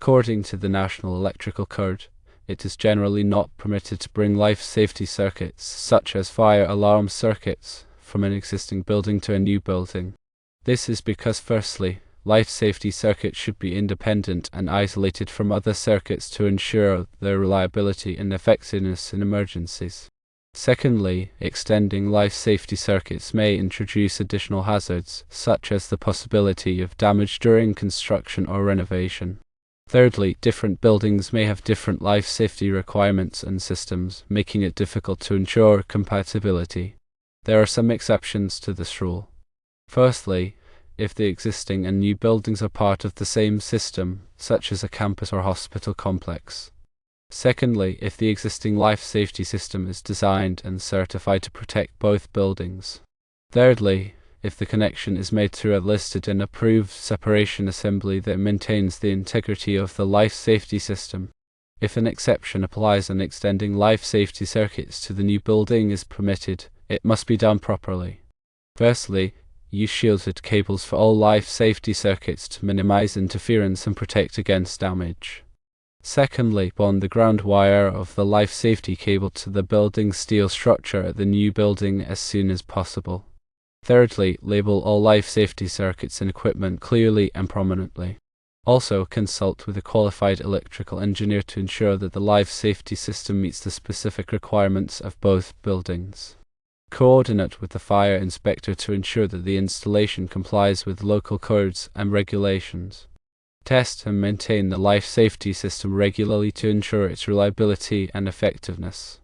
According to the National Electrical Code, it is generally not permitted to bring life safety circuits, such as fire alarm circuits, from an existing building to a new building. This is because, firstly, life safety circuits should be independent and isolated from other circuits to ensure their reliability and effectiveness in emergencies. Secondly, extending life safety circuits may introduce additional hazards, such as the possibility of damage during construction or renovation. Thirdly, different buildings may have different life safety requirements and systems, making it difficult to ensure compatibility. There are some exceptions to this rule. Firstly, if the existing and new buildings are part of the same system, such as a campus or hospital complex. Secondly, if the existing life safety system is designed and certified to protect both buildings. Thirdly, if the connection is made through a listed and approved separation assembly that maintains the integrity of the life safety system. If an exception applies and extending life safety circuits to the new building is permitted, it must be done properly. Firstly, use shielded cables for all life safety circuits to minimize interference and protect against damage. Secondly, bond the ground wire of the life safety cable to the building's steel structure at the new building as soon as possible. Thirdly, label all life safety circuits and equipment clearly and prominently. Also, consult with a qualified electrical engineer to ensure that the life safety system meets the specific requirements of both buildings. Coordinate with the fire inspector to ensure that the installation complies with local codes and regulations. Test and maintain the life safety system regularly to ensure its reliability and effectiveness.